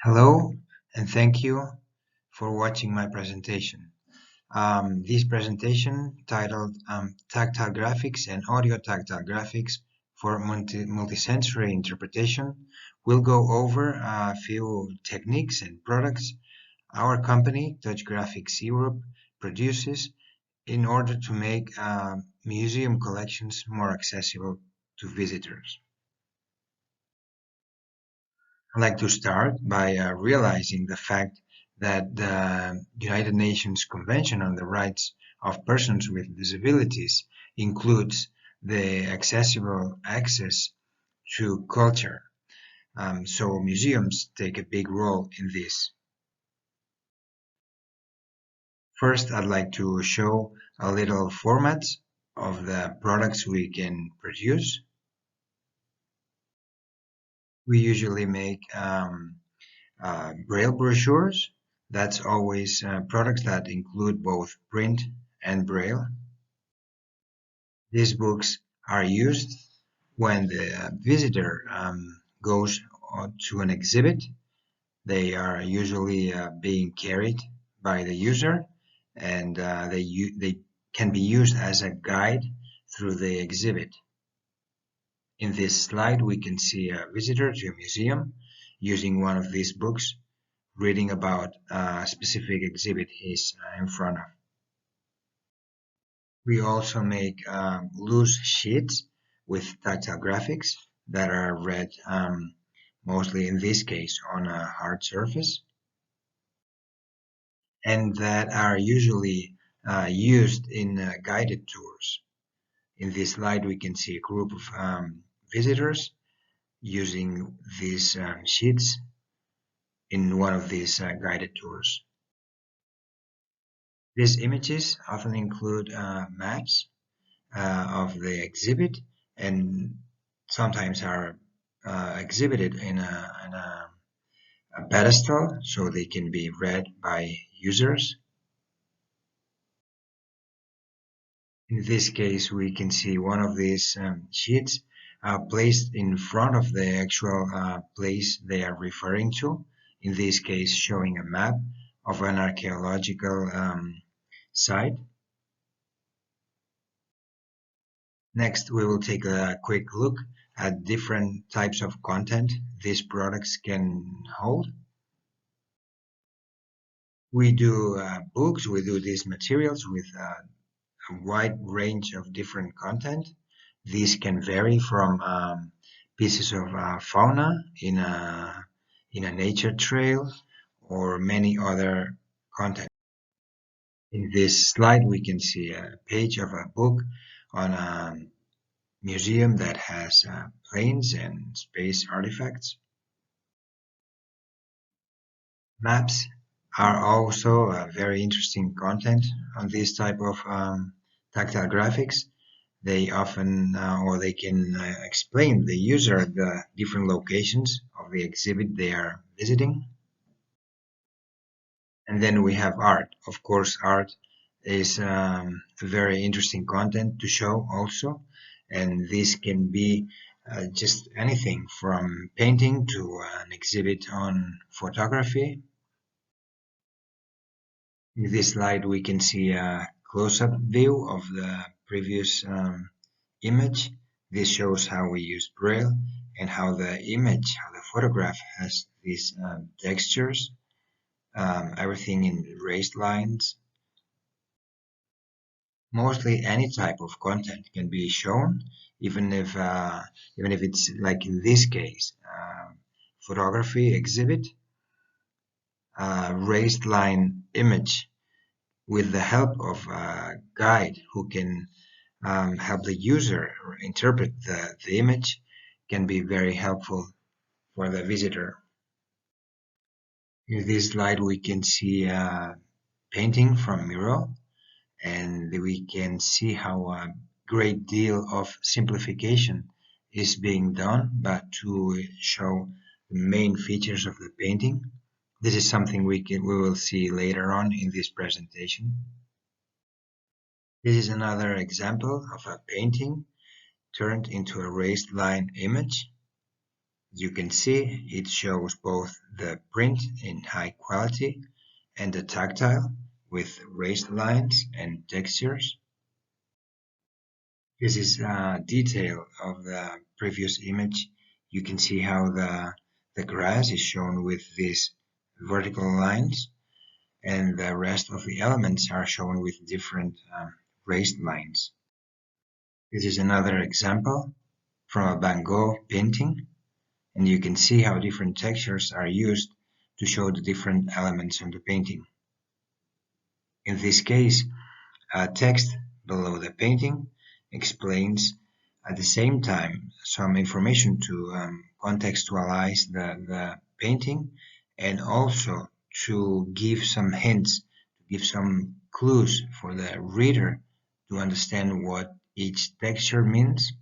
Hello, and thank you for watching my presentation. This presentation titled Tactile Graphics and Audio Tactile Graphics for Multisensory Interpretation will go over a few techniques and products our company, Touch Graphics Europe, produces in order to make museum collections more accessible to visitors. I'd like to start by realizing the fact that the United Nations Convention on the Rights of Persons with Disabilities includes the accessible access to culture. So museums take a big role in this. First, I'd like to show a little format of the products we can produce. We usually make Braille brochures. That's always products that include both print and Braille. These books are used when the visitor goes to an exhibit. They are usually being carried by the user, and they can be used as a guide through the exhibit. In this slide, we can see a visitor to a museum using one of these books, reading about a specific exhibit he's in front of. We also make loose sheets with tactile graphics that are read mostly in this case on a hard surface, and that are usually used in guided tours. In this slide, we can see a group of visitors using these sheets in one of these guided tours. These images often include maps of the exhibit and sometimes are exhibited in a pedestal so they can be read by users. In this case, we can see one of these sheets placed in front of the actual place they are referring to, in this case showing a map of an archaeological site. Next, we will take a quick look at different types of content these products can hold. We do books, we do these materials with a wide range of different content. These can vary from pieces of fauna in a nature trail or many other content. In this slide, we can see a page of a book on a museum that has planes and space artifacts. Maps are also very interesting content on this type of tactile graphics. They often or they can explain the user the different locations of the exhibit they are visiting. And then we have art. Of course, art is very interesting content to show also, and this can be just anything from painting to an exhibit on photography. In this slide, we can see a close-up view of the previous image. This shows how we use Braille and how the image, how the photograph has these textures, everything in raised lines. Mostly any type of content can be shown, even if it's like in this case, photography exhibit, raised line image with the help of a guide who can help the user interpret the image can be very helpful for the visitor. In this slide, we can see a painting from Miro, and we can see how a great deal of simplification is being done, but to show the main features of the painting. This is something we will see later on in this presentation. This is another example of a painting turned into a raised line image. As you can see, it shows both the print in high quality and the tactile with raised lines and textures. This is a detail of the previous image. You can see how the grass is shown with these vertical lines, and the rest of the elements are shown with different raised lines. This is another example from a Van Gogh painting, and you can see how different textures are used to show the different elements on the painting. In this case, a text below the painting explains at the same time some information to contextualize the painting, and also to give some hints, to give some clues for the reader to understand what each texture means.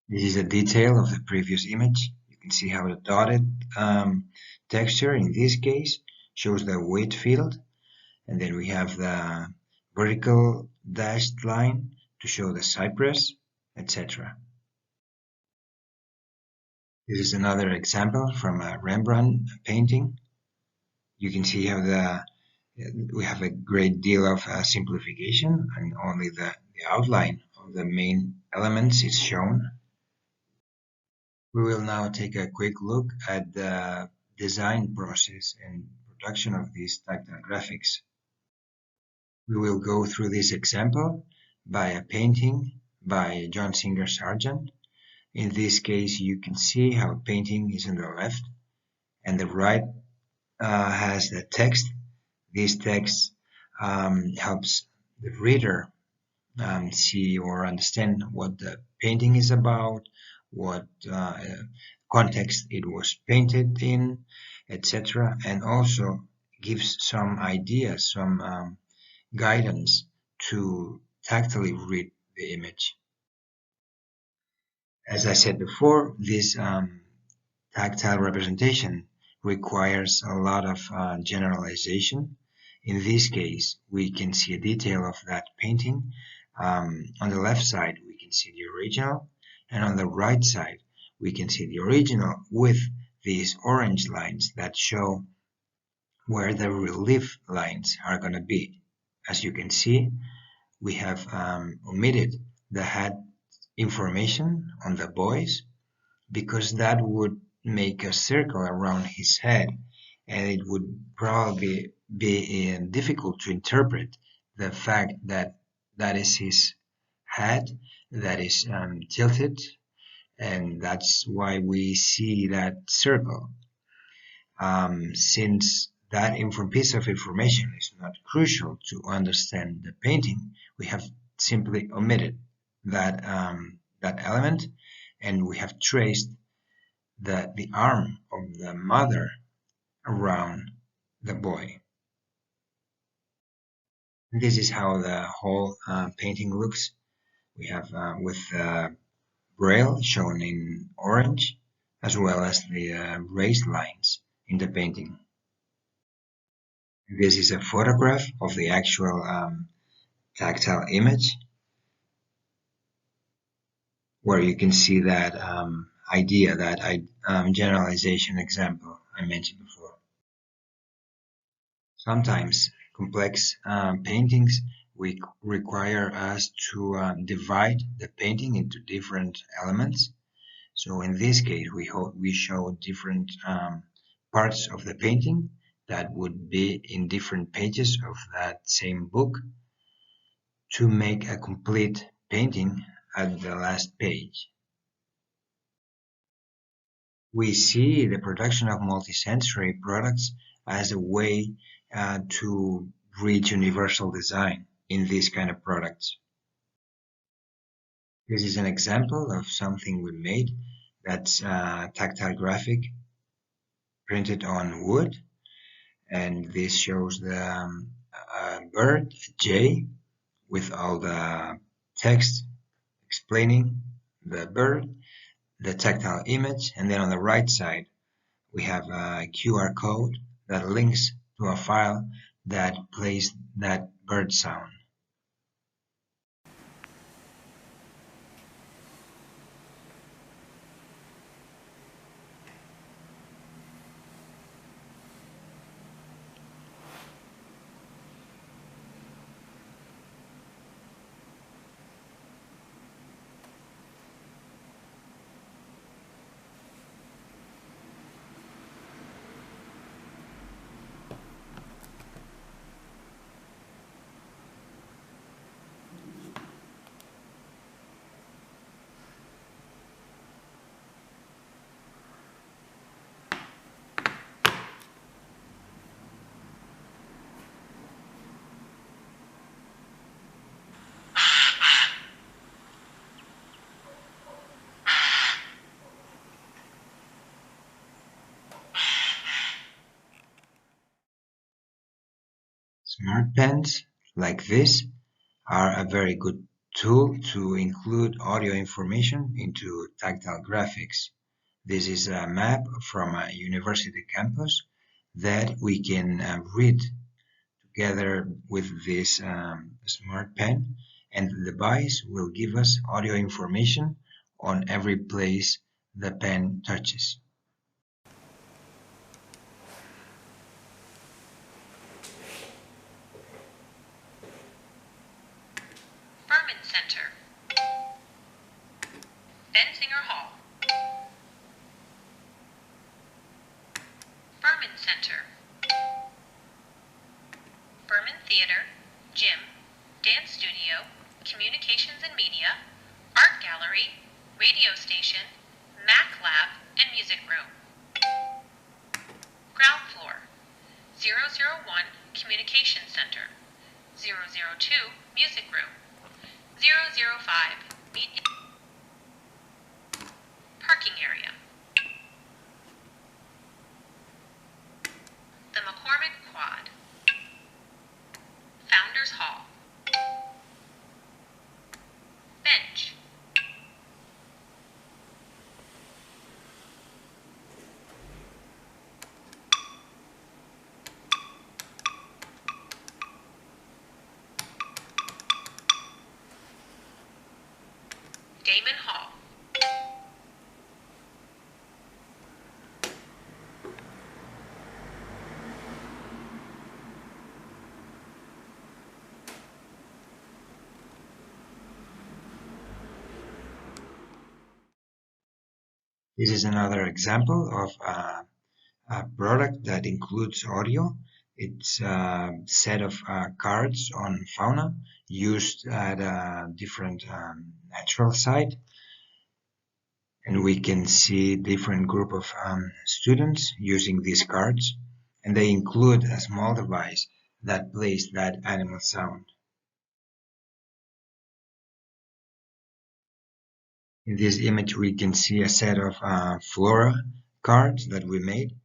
This is a detail of the previous image. You can see how the dotted texture in this case shows the wheat field, and then we have the vertical dashed line to show the cypress, etc. This is another example from a Rembrandt painting. You can see how we have a great deal of simplification, and only the outline of the main elements is shown. We will now take a quick look at the design process and production of these tactile graphics. We will go through this example by a painting by John Singer Sargent. In this case, you can see how painting is on the left, and the right has the text. This text helps the reader see or understand what the painting is about, what context it was painted in, etc., and also gives some ideas, some guidance to tactily read the image. As I said before, this tactile representation requires a lot of generalization. In this case, we can see a detail of that painting. On the left side, we can see the original, and on the right side, we can see the original with these orange lines that show where the relief lines are going to be. As you can see, we have omitted the head information on the boys, because that would make a circle around his head, and it would probably be difficult to interpret the fact that that is his head that is tilted, and that's why we see that circle. Since that piece of information is not crucial to understand the painting, we have simply omitted that element, and we have traced the arm of the mother around the boy. This is how the whole painting looks. We have with braille shown in orange, as well as the raised lines in the painting. This is a photograph of the actual tactile image, where you can see that idea, that generalization example I mentioned before. Sometimes complex paintings require us to divide the painting into different elements. So in this case, we show different parts of the painting that would be in different pages of that same book to make a complete painting at the last page. We see the production of multisensory products as a way to reach universal design in these kind of products. This is an example of something we made that's a tactile graphic printed on wood, and this shows the bird, jay, with all the text explaining the bird, the tactile image, and then on the right side we have a QR code that links to a file that plays that bird sound. Smart pens like this are a very good tool to include audio information into tactile graphics. This is a map from a university campus that we can read together with this smart pen, and the device will give us audio information on every place the pen touches. Theater, gym, dance studio, communications and media, art gallery, radio station, Mac lab, and music room. Ground floor, 001 Communication Center, 002 Music Room, 005 Parking area. The McCormick Quad. Founders Hall. Bench. Damon Hall. This is another example of a product that includes audio. It's a set of cards on fauna used at a different natural site. And we can see different group of students using these cards, and they include a small device that plays that animal sound. In this image we can see a set of flora cards that we made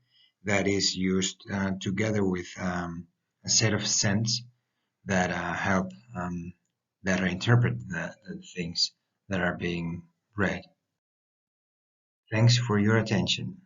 that is used together with a set of scents that help better interpret the things that are being read. Thanks for your attention.